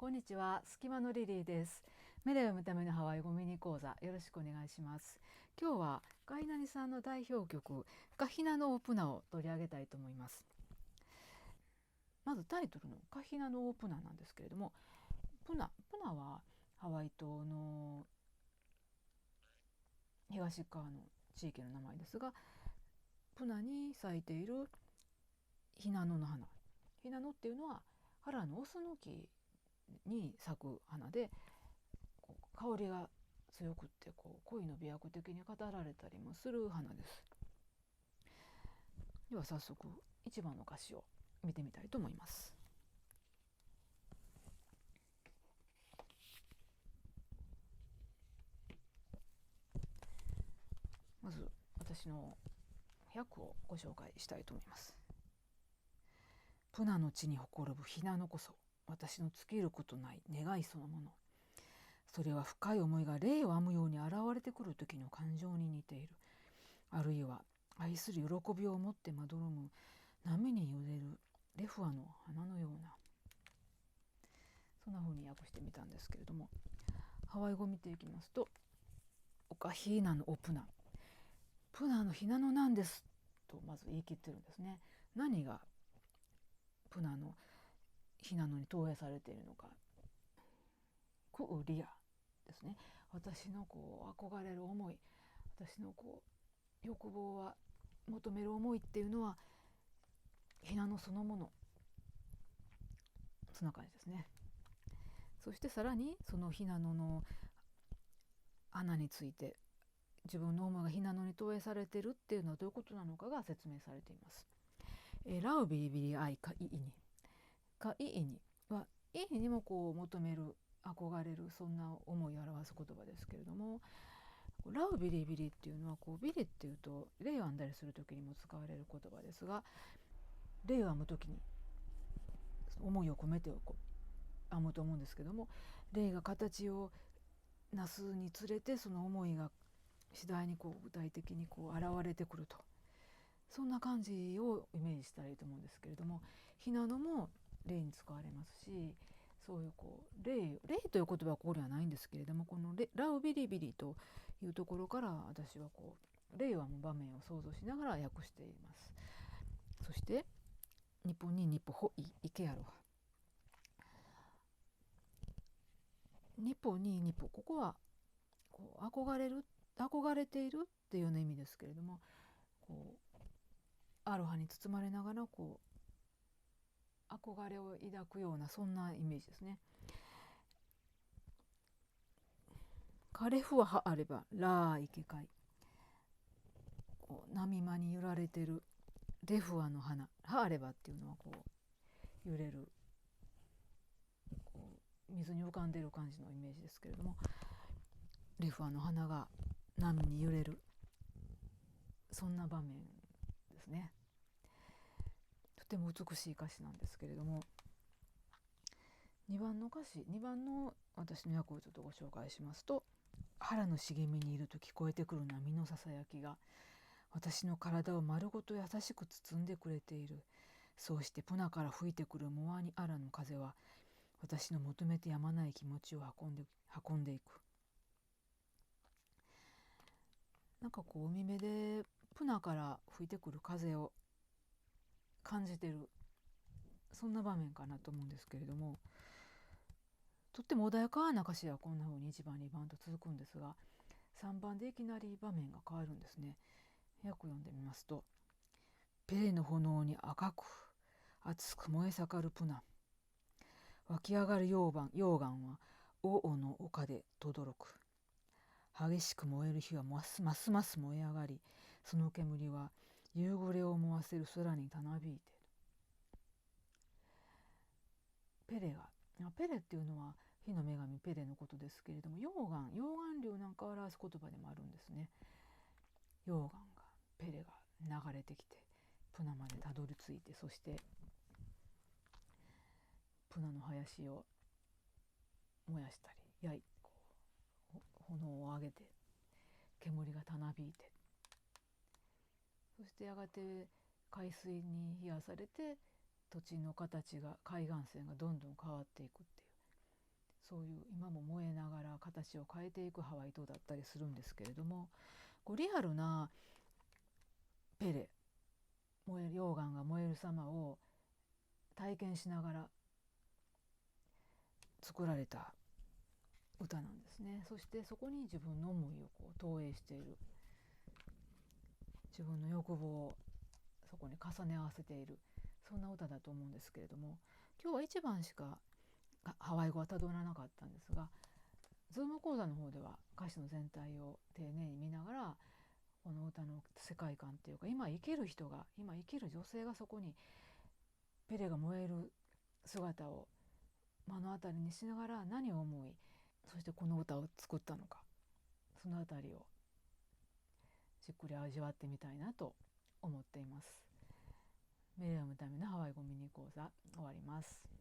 こんにちは、隙間のリリーです。目で読むためのハワイ語ミニ講座、よろしくお願いします。今日はガイナニさんの代表曲フカヒナのオープナを取り上げたいと思います。まずタイトルのフカヒナのオープナなんですけれども、プナはハワイ島の東側の地域の名前ですが、プナに咲いているヒナノの花。ヒナノっていうのは原のオスの木に咲く花で、香りが強くって恋の美薬的に語られたりもする花です。では早速1番の歌詞を見てみたいと思います。まず私の訳をご紹介したいと思います。プナの地にほころぶひなのこそ私の尽きることない願いそのもの。それは深い思いが霊を編むように現れてくる時の感情に似ている。あるいは愛する喜びを持ってまどろむ波に揺れるレフアの花のような、そんな風に訳してみたんですけれども、ハワイ語を見ていきますと、オカヒーナのオプナ、プナのひなのなんですとまず言い切ってるんですね。何がプナのひなのに投影されているのか。クウリアですね。私の憧れる思い、私の欲望は求める思いっていうのはひなのそのもの、そんな感じですね。そしてさらにそのひなのの花について、自分の思いがひなのに投影されているっていうのはどういうことなのかが説明されています。ラウビリビリアイカイイニ、カイイニはいいにも求める憧れる、そんな思いを表す言葉ですけれども、ラウビリビリっていうのはビリっていうと霊を編んだりする時にも使われる言葉ですが、霊を編む時に思いを込めて編むと思うんですけども、霊が形をなすにつれてその思いが次第に具体的に現れてくると、そんな感じをイメージしたらいいと思うんですけれども、ひなのも霊に使われますし、そういう霊という言葉はここにはないんですけれども、このラウビリビリというところから私は霊を編む場面を想像しながら訳しています。そして日本に日本ホイイケアロハ、日本に日本、ここは憧れているっていうような意味ですけれども、アロハに包まれながら憧れを抱くような、そんなイメージですね。カレフはあればラーイケカイ、波間に揺られてるレフアの花、ハーレバっていうのは揺れる、水に浮かんでる感じのイメージですけれども、レフアの花が波に揺れる、そんな場面ですね。とても美しい歌詞なんですけれども、2番の歌詞、2番の私の訳をちょっとご紹介しますと、腹の茂みにいると聞こえてくる波のささやきが私の体を丸ごと優しく包んでくれている。そうしてプナから吹いてくるモアニアラの風は私の求めてやまない気持ちを運んでいく。なんか海辺でプナから吹いてくる風を感じてる、そんな場面かなと思うんですけれども、とっても穏やかな歌詞はこんな風に1番2番と続くんですが、3番でいきなり場面が変わるんですね。訳読んでみますと、ペレの炎に赤く熱く燃え盛るプナ、湧き上がる溶岩は王王の丘で轟く。激しく燃える火はますます燃え上がり、その煙は夕暮れを思わせる空にたなびいている。ペレっていうのは火の女神ペレのことですけれども、溶岩流なんかを表す言葉でもあるんですね。溶岩が、ペレが流れてきてプナまでたどり着いて、そしてプナの林を燃やしたり炎を上げて煙がたなびいて、そしてやがて海水に冷やされて土地の形が、海岸線がどんどん変わっていくっていう、そういう今も燃えながら形を変えていくハワイ島だったりするんですけれども、こうリアルなペレ、溶岩が燃える様を体験しながら作られた歌なんですね。そしてそこに自分の思いをこう投影している、自分の欲望をそこに重ね合わせている、そんな歌だと思うんですけれども、今日は1番しかハワイ語はたどらなかったんですが、ズーム講座の方では歌詞の全体を丁寧に見ながら、この歌の世界観っていうか、今生きる人が、今生きる女性がそこにペレが燃える姿を目の当たりにしながら何を思い、そしてこの歌を作ったのか、そのあたりをじっくり味わってみたいなと思っています。メリアムのためのハワイ語ミニ講座終わります。